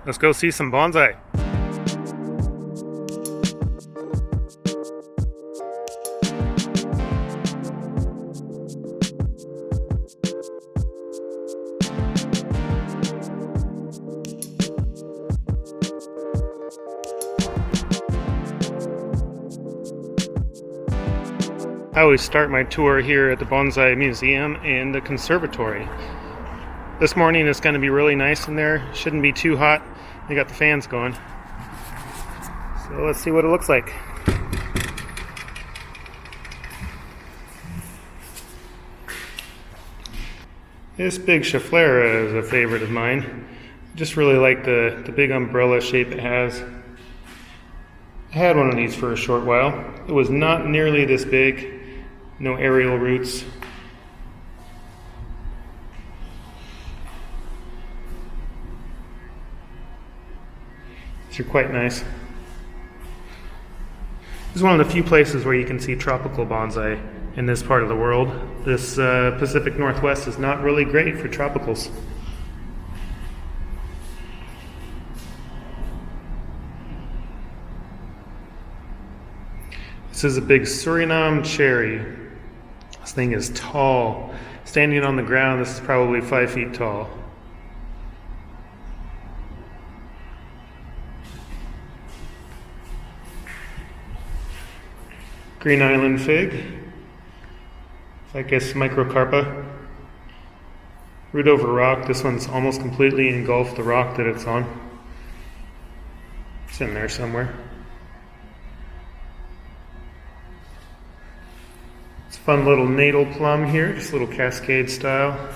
Let's go see some bonsai. I always start my tour here at the Bonsai Museum and the conservatory. This morning it's going to be really nice in there. Shouldn't be too hot. They got the fans going. So let's see what it looks like. This big Schefflera is a favorite of mine. I just really like the big umbrella shape it has. I had one of these for a short while. It was not nearly this big. No aerial roots. These are quite nice. This is one of the few places where you can see tropical bonsai in this part of the world. This Pacific Northwest is not really great for tropicals. This is a big Surinam Cherry. This thing is tall. Standing on the ground, this is probably 5 feet tall. Green Island Fig. I guess microcarpa. Root over rock. This one's almost completely engulfed the rock that it's on. It's in there somewhere. Fun little natal plum here, just a little cascade style.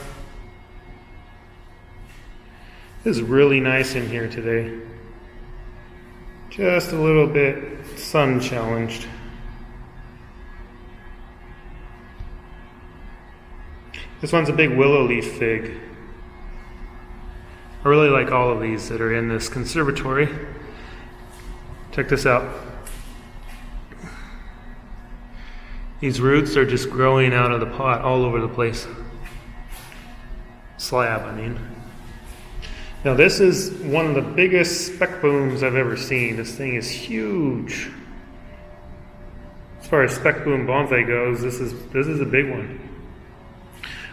It is really nice in here today. Just a little bit sun challenged. This one's a big Willow Leaf Fig. I really like all of these that are in this conservatory. Check this out. These roots are just growing out of the pot all over the place. Slab, I mean. Now this is one of the biggest spec booms I've ever seen. This thing is huge. As far as spec boom bonsai goes, this is a big one.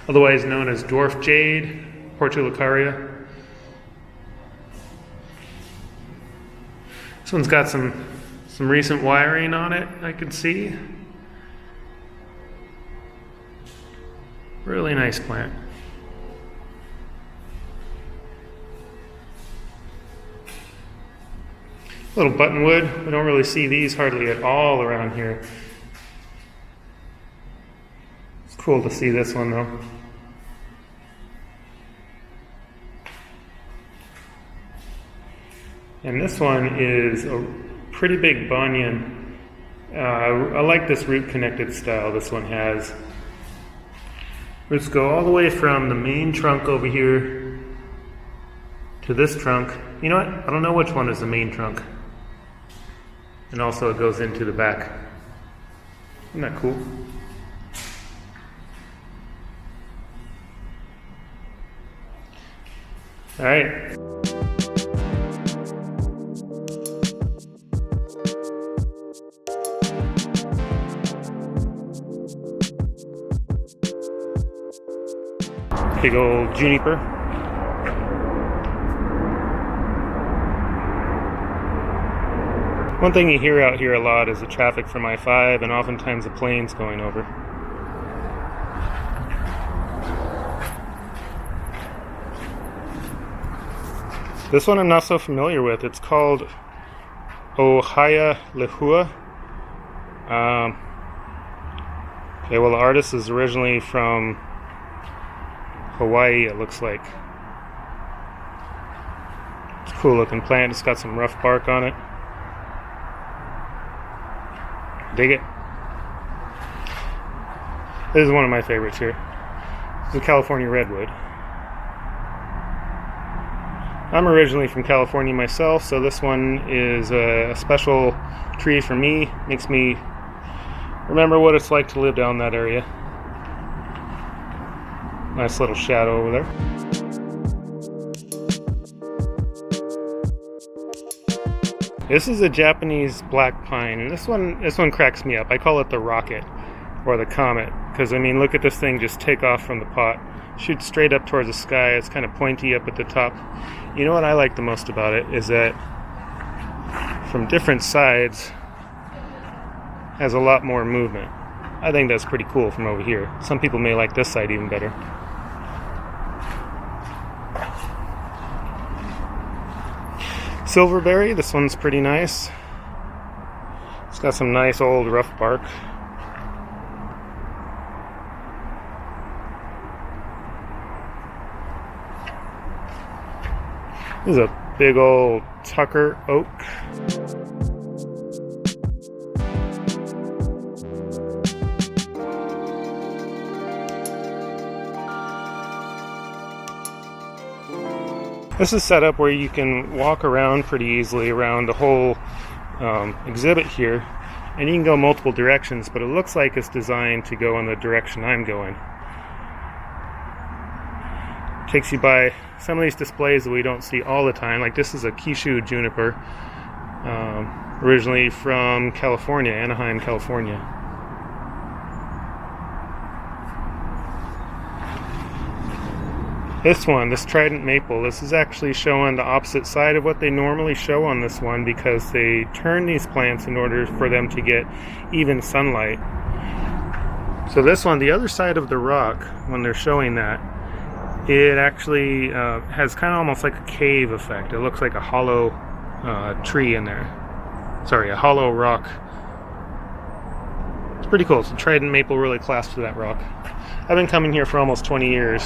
Otherwise known as dwarf jade, portulacaria. This one's got some recent wiring on it, I can see. Really nice plant. Little buttonwood. We don't really see these hardly at all around here. It's cool to see this one though. And this one is a pretty big banyan. I like this root connected style this one has. Roots go all the way from the main trunk over here to this trunk. You know what? I don't know which one is the main trunk. And also it goes into the back. Isn't that cool? All right. Big old juniper. One thing you hear out here a lot is the traffic from I-5 and oftentimes the planes going over. This one I'm not so familiar with. It's called Ohia Lehua. Okay, well the artist is originally from Hawaii, it looks like. It's a cool looking plant. It's got some rough bark on it. Dig it. This is one of my favorites here. This is a California Redwood. I'm originally from California myself, so this one is a special tree for me. Makes me remember what it's like to live down that area. Nice little shadow over there. This is a Japanese black pine, and this one cracks me up. I call it the rocket or the comet, because I mean, look at this thing just take off from the pot, shoots straight up towards the sky. It's kind of pointy up at the top. You know what I like the most about it is that from different sides has a lot more movement. I think that's pretty cool from over here. Some people may like this side even better. Silverberry, this one's pretty nice. It's got some nice old rough bark. This is a big old Tucker oak. This is set up where you can walk around pretty easily around the whole exhibit here, and you can go multiple directions, but it looks like it's designed to go in the direction I'm going. Takes you by some of these displays that we don't see all the time. Like this is a Kishu Juniper, originally from California, Anaheim, California. This Trident Maple, this is actually showing the opposite side of what they normally show on this one, because they turn these plants in order for them to get even sunlight. So this one, the other side of the rock, when they're showing that, it actually has kind of almost like a cave effect. It looks like a hollow tree in there. Sorry, a hollow rock. It's pretty cool. So Trident Maple really clasps to that rock. I've been coming here for almost 20 years.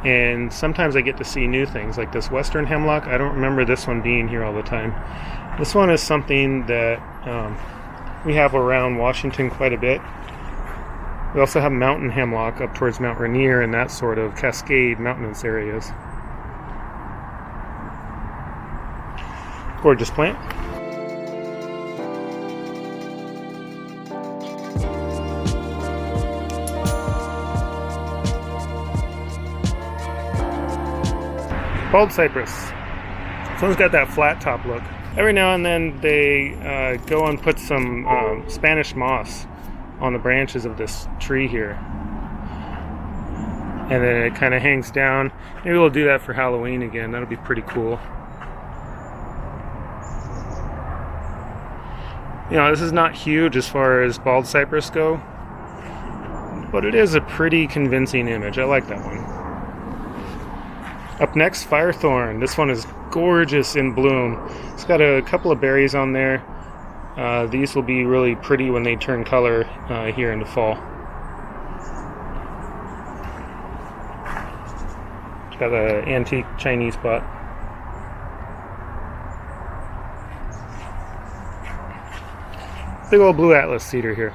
And sometimes I get to see new things, like this Western Hemlock. I don't remember this one being here all the time. This one is something that we have around Washington quite a bit. We also have mountain hemlock up towards Mount Rainier and that sort of Cascade mountainous areas. Gorgeous plant. Bald Cypress. This one's got that flat top look. Every now and then they go and put some Spanish moss on the branches of this tree here. And then it kind of hangs down. Maybe we'll do that for Halloween again. That'll be pretty cool. You know, this is not huge as far as Bald Cypress go, but it is a pretty convincing image. I like that one. Up next, Fire Thorn. This one is gorgeous in bloom. It's got a couple of berries on there. These will be really pretty when they turn color here in the fall. It's got an antique Chinese pot. Big old blue Atlas cedar here.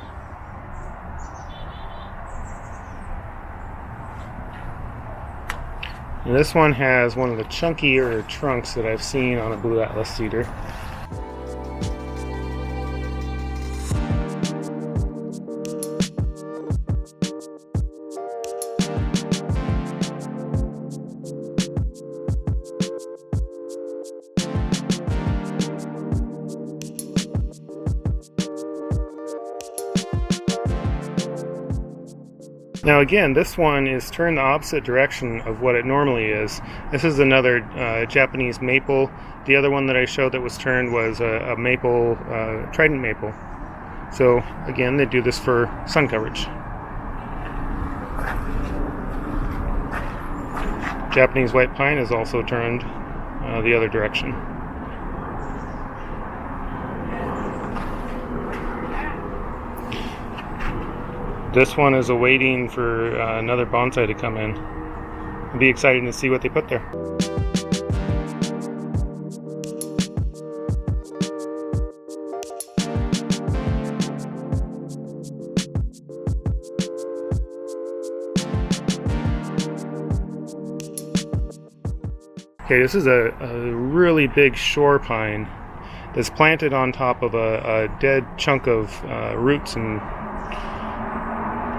And this one has one of the chunkier trunks that I've seen on a blue Atlas cedar. Now again, this one is turned the opposite direction of what it normally is. This is another Japanese maple. The other one that I showed that was turned was a maple, Trident Maple. So again, they do this for sun coverage. Japanese white pine is also turned the other direction. This one is awaiting for another bonsai to come in. It'll be exciting to see what they put there. Okay, this is a really big shore pine that's planted on top of a dead chunk of roots, and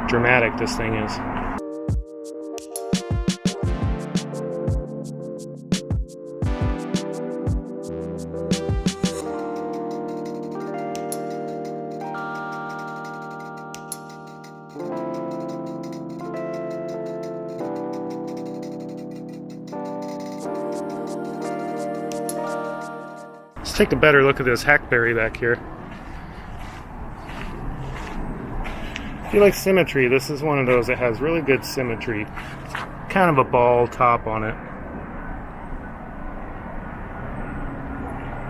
dramatic this thing is. Let's take a better look at this hackberry back here. If you like symmetry, this is one of those that has really good symmetry. It's kind of a ball top on it.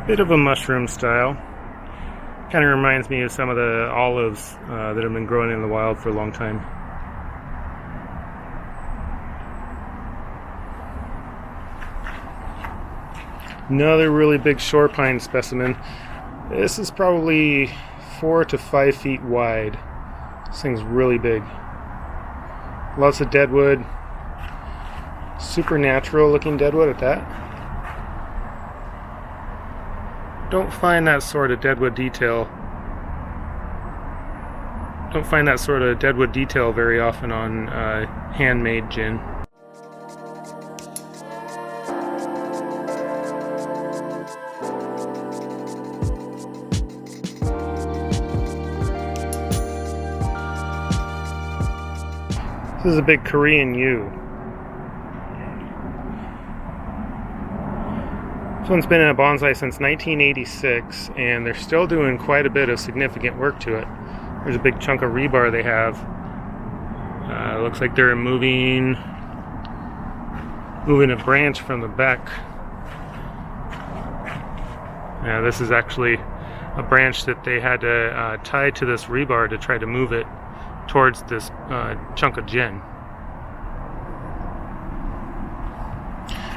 Bit of a mushroom style. Kind of reminds me of some of the olives that have been growing in the wild for a long time. Another really big shore pine specimen. This is probably 4 to 5 feet wide. This thing's really big. Lots of deadwood. Supernatural looking deadwood at that. Don't find that sort of deadwood detail. Don't find that sort of deadwood detail very often on handmade gin. This is a big Korean yew. This one's been in a bonsai since 1986, and they're still doing quite a bit of significant work to it. There's a big chunk of rebar they have. Looks like they're moving a branch from the back. This is actually a branch that they had to tie to this rebar to try to move it towards this chunk of gin.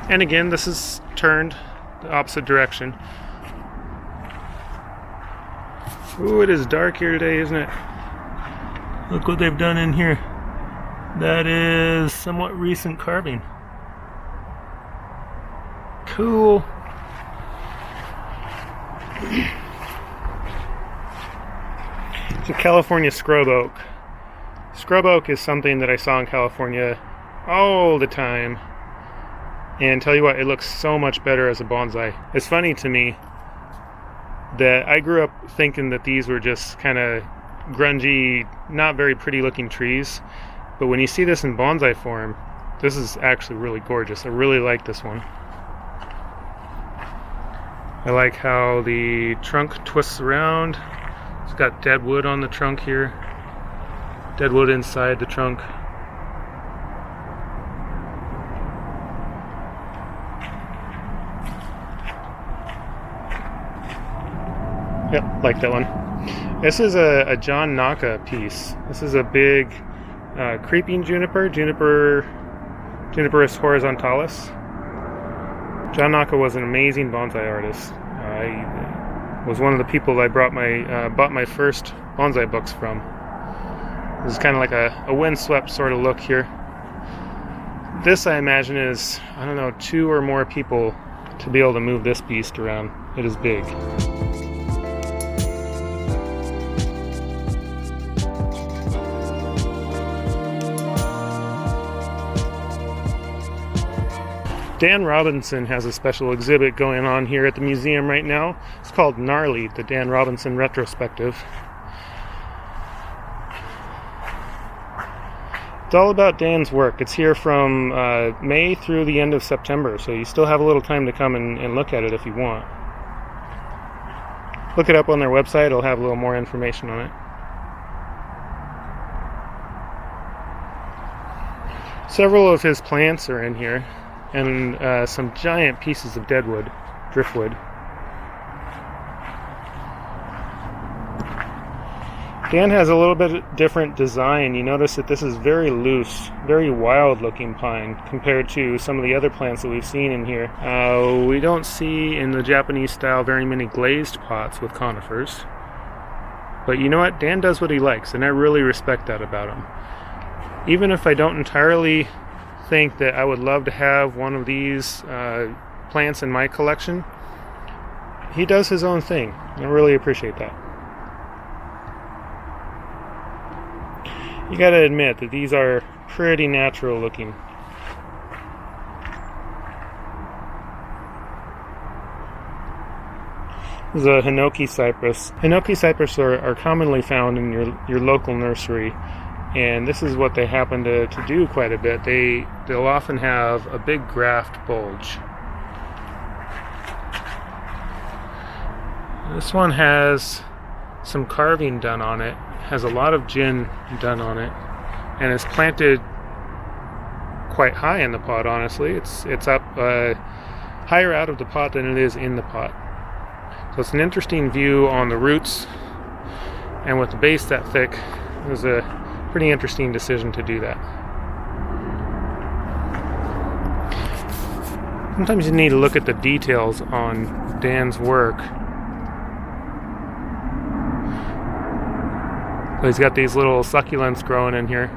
And again, this is turned the opposite direction. Ooh, it is dark here today, isn't it? Look what they've done in here. That is somewhat recent carving. Cool. It's a California scrub oak. Scrub oak is something that I saw in California all the time, and tell you what, it looks so much better as a bonsai. It's funny to me that I grew up thinking that these were just kind of grungy, not very pretty looking trees, but when you see this in bonsai form, this is actually really gorgeous. I really like this one. I like how the trunk twists around. It's got dead wood on the trunk here. Dead wood inside the trunk. Yep, like that one. This is a John Naka piece. This is a big creeping juniper, Juniperus horizontalis. John Naka was an amazing bonsai artist. I was one of the people I bought my first bonsai books from. This is kind of like a windswept sort of look here. This, I imagine, is, I don't know, 2 or more people to be able to move this beast around. It is big. Dan Robinson has a special exhibit going on here at the museum right now. It's called Gnarly, the Dan Robinson Retrospective. It's all about Dan's work. It's here from May through the end of September, so you still have a little time to come and look at it if you want. Look it up on their website, it'll have a little more information on it. Several of his plants are in here, and some giant pieces of deadwood, driftwood. Dan has a little bit different design. You notice that this is very loose, very wild looking pine compared to some of the other plants that we've seen in here. We don't see in the Japanese style very many glazed pots with conifers. But you know what? Dan does what he likes, and I really respect that about him. Even if I don't entirely think that I would love to have one of these plants in my collection, he does his own thing. I really appreciate that. You gotta admit that these are pretty natural looking. This is a Hinoki Cyprus. Hinoki Cyprus are commonly found in your local nursery, and this is what they happen to do quite a bit. They'll often have a big graft bulge. This one has some carving done on it, has a lot of gin done on it, and is planted quite high in the pot, honestly. It's up higher out of the pot than it is in the pot. So it's an interesting view on the roots, and with the base that thick, it was a pretty interesting decision to do that. Sometimes you need to look at the details on Dan's work. So he's got these little succulents growing in here,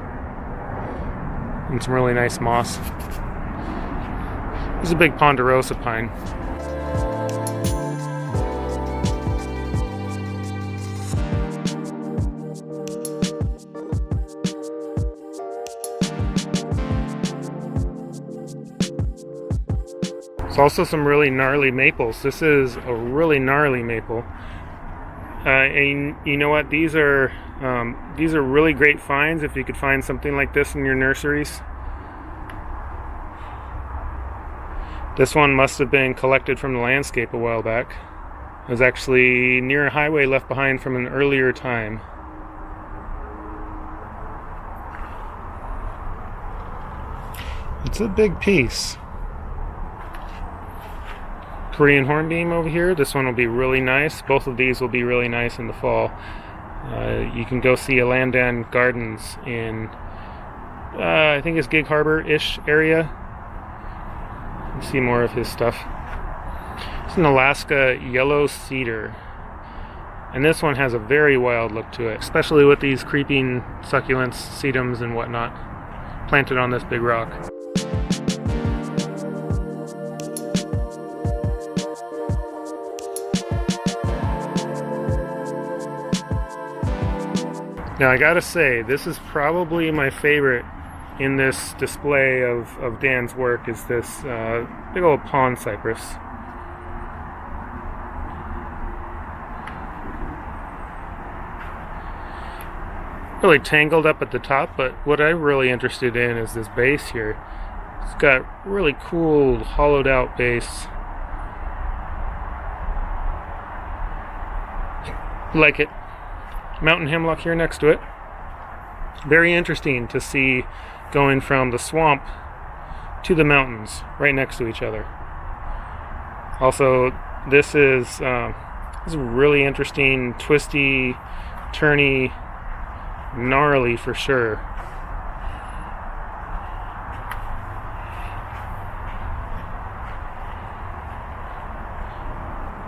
and some really nice moss. This is a big ponderosa pine. There's also some really gnarly maples. This is a really gnarly maple. And you know what? These are really great finds if you could find something like this in your nurseries. This one must have been collected from the landscape a while back. It was actually near a highway left behind from an earlier time. It's a big piece. Korean hornbeam over here. This one will be really nice. Both of these will be really nice in the fall. You can go see Gnarly-Dan Gardens in, I think it's Gig Harbor-ish area. See more of his stuff. It's an Alaska yellow cedar. And this one has a very wild look to it, especially with these creeping succulents, sedums, and whatnot planted on this big rock. Now I gotta say, this is probably my favorite in this display of Dan's work, is this big old pond cypress. Really tangled up at the top, but what I'm really interested in is this base here. It's got really cool hollowed out base. Like it. Mountain hemlock here next to it. Very interesting to see going from the swamp to the mountains right next to each other. Also, this is a really interesting, twisty, turny, gnarly for sure.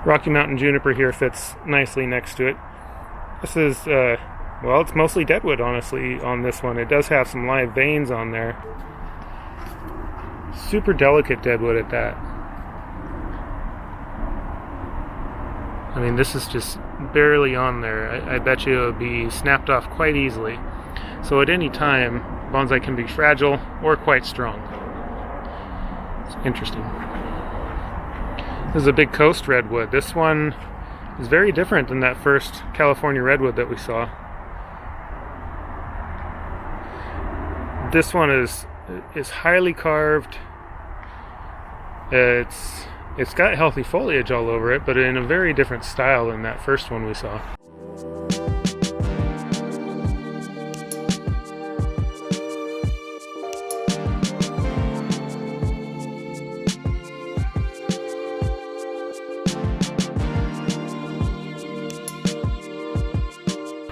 Rocky Mountain juniper here fits nicely next to it. This is, well, it's mostly deadwood, honestly, on this one. It does have some live veins on there. Super delicate deadwood at that. I mean, this is just barely on there. I bet you it would be snapped off quite easily. So at any time, bonsai can be fragile or quite strong. It's interesting. This is a big coast redwood. This one is very different than that first California redwood that we saw. This one is highly carved. It's got healthy foliage all over it, but in a very different style than that first one we saw.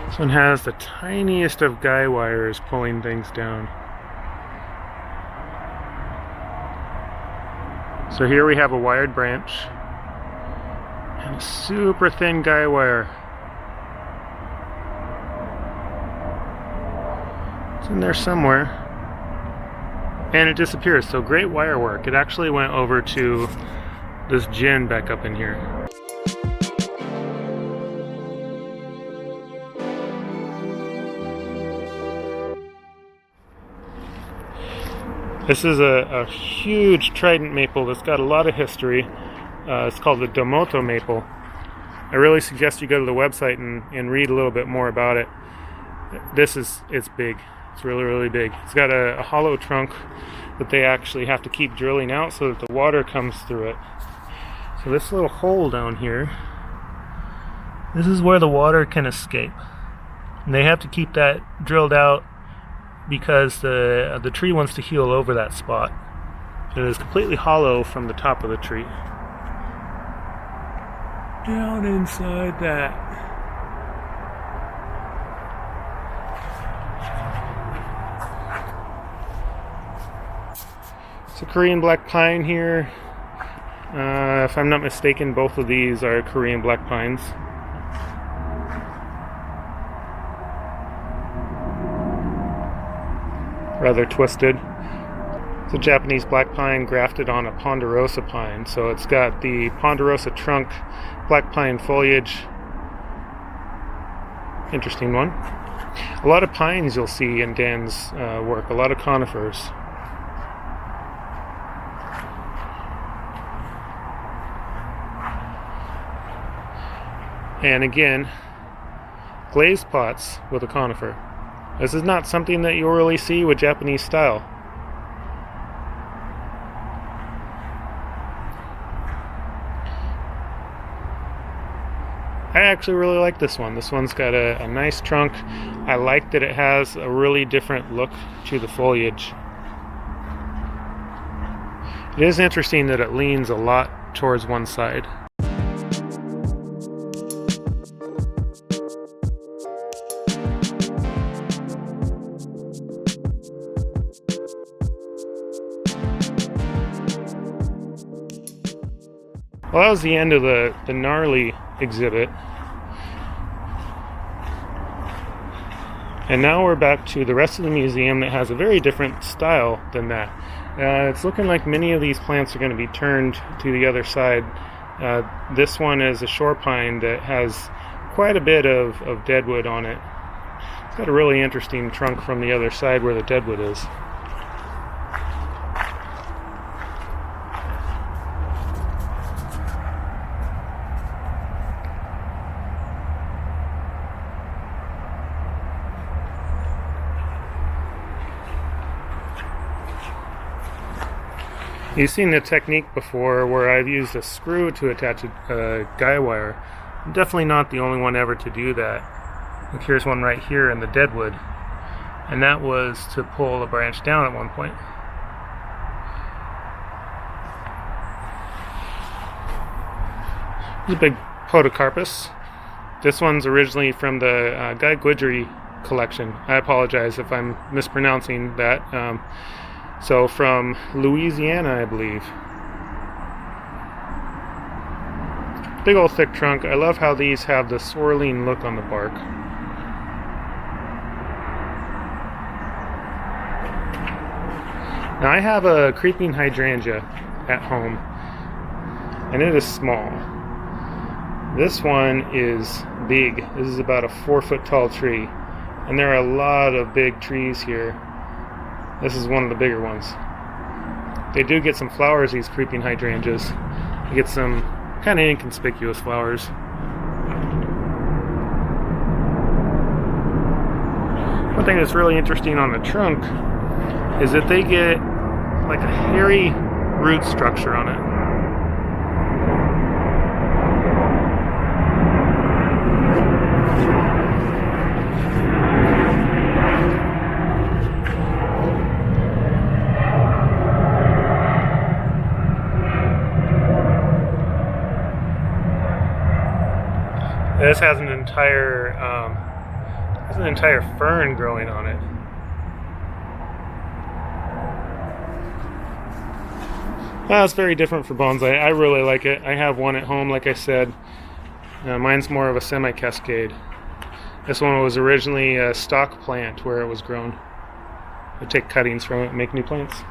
This one has the tiniest of guy wires pulling things down. So here we have a wired branch and a super thin guy wire. It's in there somewhere. And it disappears, so great wire work. It actually went over to this gin back up in here. This is a huge Trident Maple that's got a lot of history. It's called the Moto Maple. I really suggest you go to the website and read a little bit more about it. It's big. It's really, really big. It's got a hollow trunk that they actually have to keep drilling out so that the water comes through it. So this little hole down here This is where the water can escape. And they have to keep that drilled out because the tree wants to heal over that spot. It is completely hollow from the top of the tree. Down inside that. It's a Korean black pine here. If I'm not mistaken, both of these are Korean black pines. Rather twisted. It's a Japanese black pine grafted on a ponderosa pine, so it's got the ponderosa trunk, black pine foliage. Interesting one. A lot of pines you'll see in Dan's work, a lot of conifers. And again, glazed pots with a conifer. This is not something that you'll really see with Japanese style. I actually really like this one. This one's got a nice trunk. I like that it has a really different look to the foliage. It is interesting that it leans a lot towards one side. Well, that was the end of the gnarly exhibit. And now we're back to the rest of the museum that has a very different style than that. It's looking like many of these plants are going to be turned to the other side. This one is a shore pine that has quite a bit of deadwood on it. It's got a really interesting trunk from the other side where the deadwood is. You've seen the technique before where I've used a screw to attach a guy wire. I'm definitely not the only one ever to do that. Look, here's one right here in the deadwood. And that was to pull a branch down at one point. This is a big Podocarpus. This one's originally from the Guy Guidry collection. I apologize if I'm mispronouncing that. So from Louisiana, I believe. Big old thick trunk. I love how these have the swirling look on the bark. Now I have a creeping hydrangea at home, and it is small. This one is big. This is about a 4-foot tall tree, and there are a lot of big trees here. This is one of the bigger ones. They do get some flowers, these creeping hydrangeas. You get some kind of inconspicuous flowers. One thing that's really interesting on the trunk is that they get like a hairy root structure on it. This has an entire fern growing on it. Well, it's very different for bonsai. I really like it. I have one at home, like I said. Mine's more of a semi-cascade. This one was originally a stock plant where it was grown. I take cuttings from it and make new plants.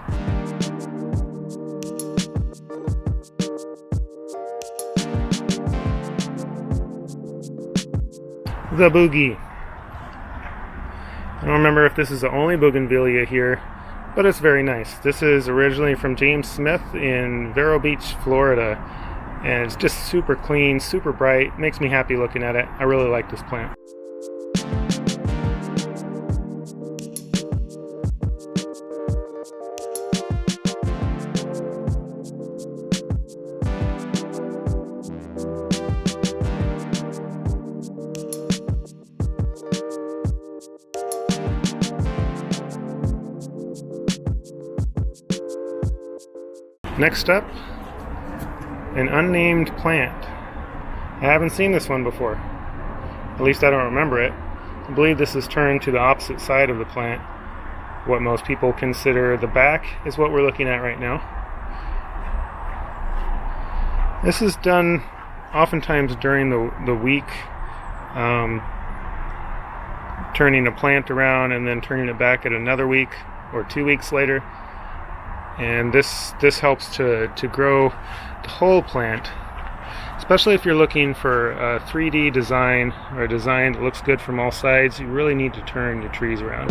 The Bougie. I don't remember if this is the only Bougainvillea here, but it's very nice. This is originally from James Smith in Vero Beach, Florida, and it's just super clean, super bright. Makes me happy looking at it. I really like this plant. Next up, an unnamed plant. I haven't seen this one before. At least I don't remember it. I believe this is turned to the opposite side of the plant. What most people consider the back is what we're looking at right now. This is done oftentimes during the week, turning a plant around and then turning it back at another week or 2 weeks later. And this helps to grow the whole plant, especially if you're looking for a 3D design or a design that looks good from all sides. You really need to turn your trees around.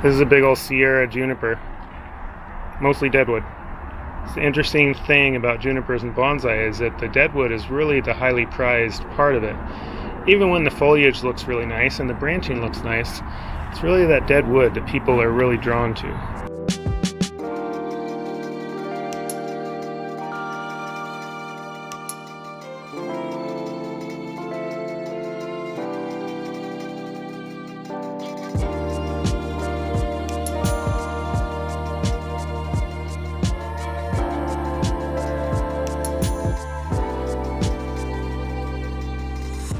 This is a big old Sierra juniper, mostly deadwood. The interesting thing about junipers and bonsai is that the deadwood is really the highly prized part of it. Even when the foliage looks really nice and the branching looks nice, it's really that deadwood that people are really drawn to.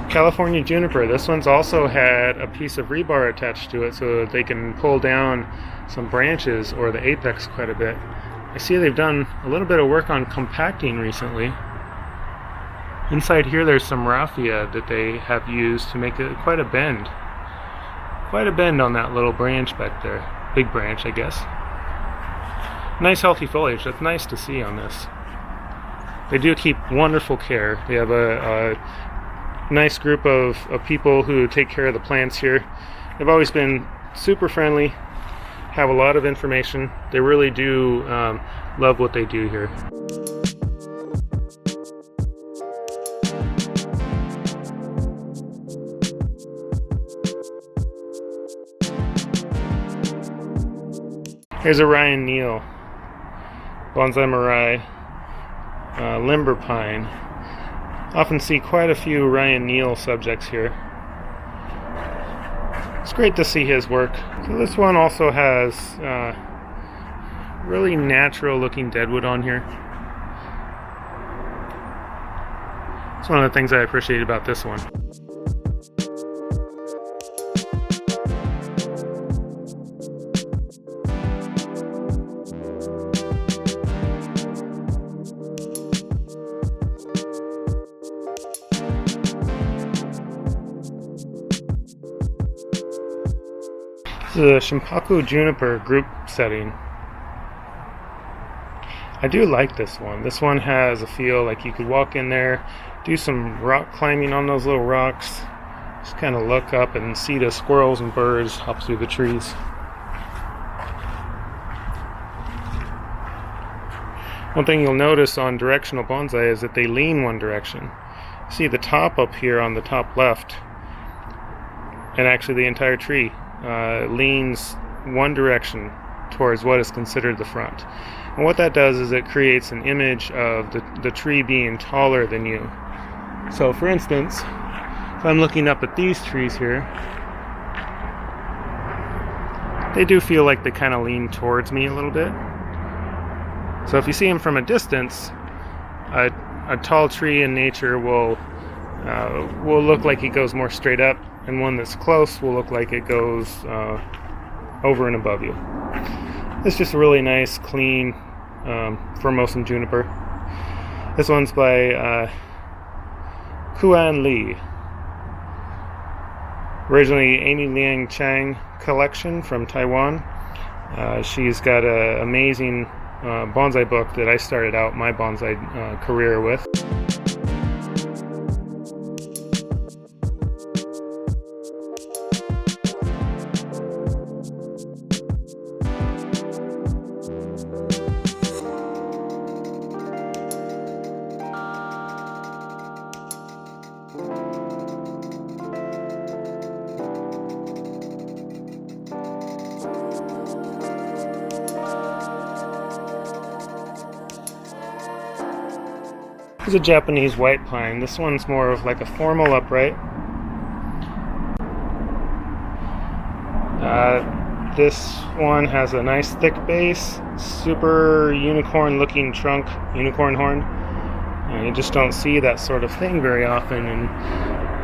California juniper. This one's also had a piece of rebar attached to it so that they can pull down some branches or the apex quite a bit. I see they've done a little bit of work on compacting recently. Inside here there's some raffia that they have used to make it quite a bend. Quite a bend on that little branch back there. Big branch, I guess. Nice healthy foliage. That's nice to see on this. They do keep wonderful care. They have a nice group of people who take care of the plants here. They've always been super friendly, have a lot of information. They really do love what they do here. Here's a Ryan Neal, Bonsai Mirai, Limber Pine. Often see quite a few Ryan Neal subjects here. It's great to see his work. So this one also has really natural looking deadwood on here. It's one of the things I appreciate about this one. The Shimpaku Juniper group setting. I do like this one. This one has a feel like you could walk in there, do some rock climbing on those little rocks, just kind of look up and see the squirrels and birds hop through the trees. One thing you'll notice on Directional Bonsai is that they lean one direction. See the top up here on the top left, and actually the entire tree leans one direction towards what is considered the front. And what that does is it creates an image of the tree being taller than you. So for instance, if I'm looking up at these trees here, they do feel like they kind of lean towards me a little bit. So if you see them from a distance, a tall tree in nature will look like it goes more straight up, and one that's close will look like it goes over and above you. It's just a really nice, clean Formosan juniper. This one's by Kuan Lee. Originally Amy Liang Chang collection from Taiwan. She's got an amazing bonsai book that I started out my bonsai career with. This is a Japanese white pine. This one's more of like a formal upright. This one has a nice thick base, super unicorn looking trunk, unicorn horn. And you just don't see that sort of thing very often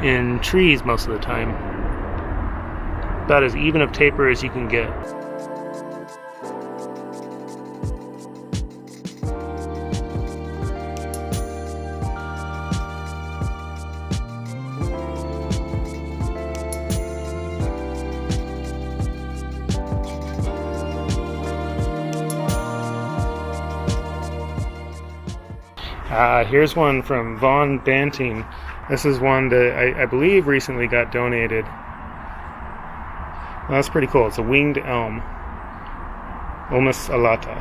in trees most of the time. About as even of taper as you can get. Here's one from Von Banting. This is one that I believe recently got donated. Well, that's pretty cool. It's a winged elm. Ulmus alata.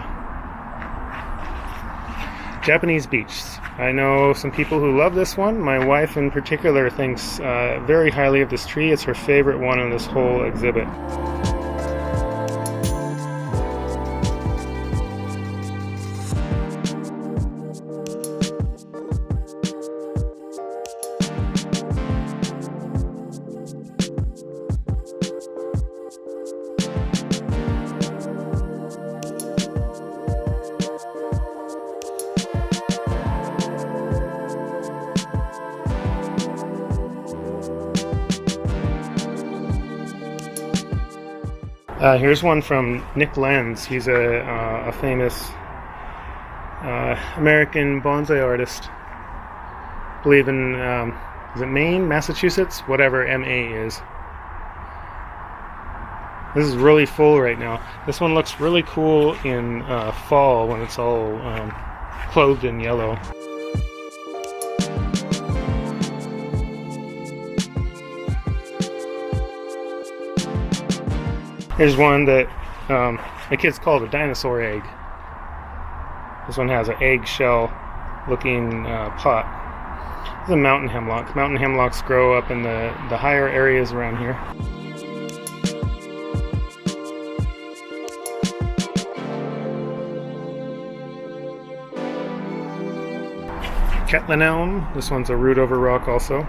Japanese beech. I know some people who love this one. My wife in particular thinks very highly of this tree. It's her favorite one in this whole exhibit. Here's one from Nik Lentz. He's a famous American bonsai artist. I believe in, is it Maine, Massachusetts? Whatever MA is. This is really full right now. This one looks really cool in fall when it's all clothed in yellow. Here's one that my kids call it a dinosaur egg. This one has an eggshell looking pot. This is a mountain hemlock. Mountain hemlocks grow up in the higher areas around here. Kathlyn Elm. This one's a root over rock also.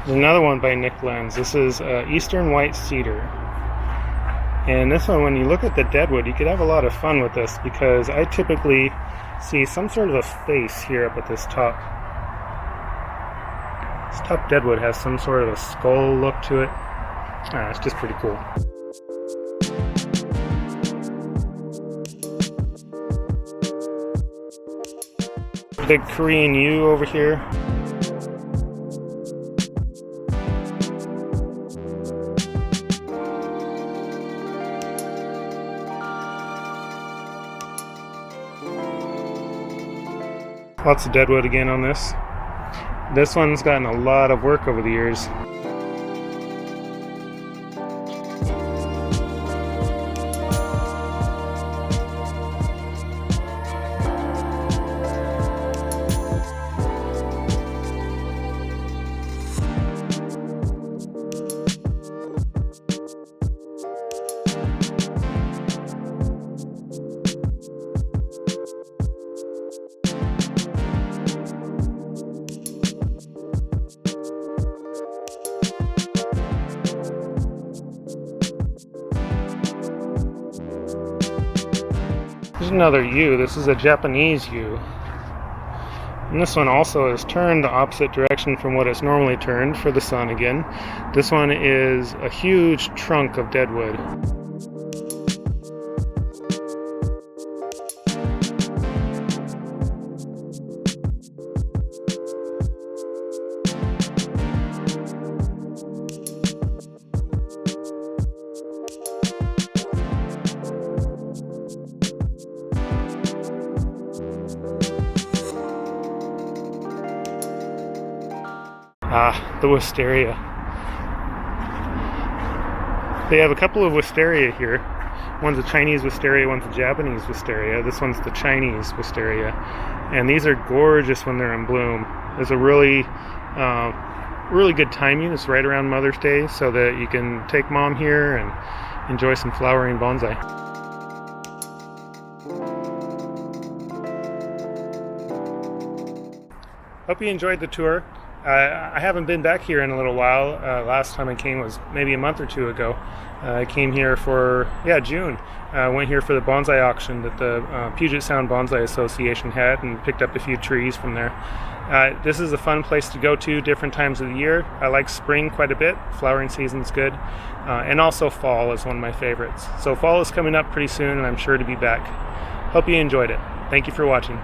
There's another one by Nik Lentz. This is Eastern White Cedar. And this one, when you look at the deadwood, you could have a lot of fun with this because I typically see some sort of a face here up at this top. This top deadwood has some sort of a skull look to it. It's just pretty cool. Big Korean yew over here. Lots of deadwood again on this. This one's gotten a lot of work over the years. Here's another yew. This is a Japanese yew. And this one also is turned the opposite direction from what it's normally turned for the sun again. This one is a huge trunk of deadwood. the Wisteria. They have a couple of Wisteria here. One's a Chinese Wisteria, one's a Japanese Wisteria. This one's the Chinese Wisteria. And these are gorgeous when they're in bloom. There's a really good timing. It's right around Mother's Day, so that you can take mom here and enjoy some flowering bonsai. Hope you enjoyed the tour. I haven't been back here in a little while. Last time I came was maybe a month or two ago. I came here for, June. Went here for the bonsai auction that the Puget Sound Bonsai Association had and picked up a few trees from there. This is a fun place to go to different times of the year. I like spring quite a bit. Flowering season's good. And also fall is one of my favorites. So fall is coming up pretty soon and I'm sure to be back. Hope you enjoyed it. Thank you for watching.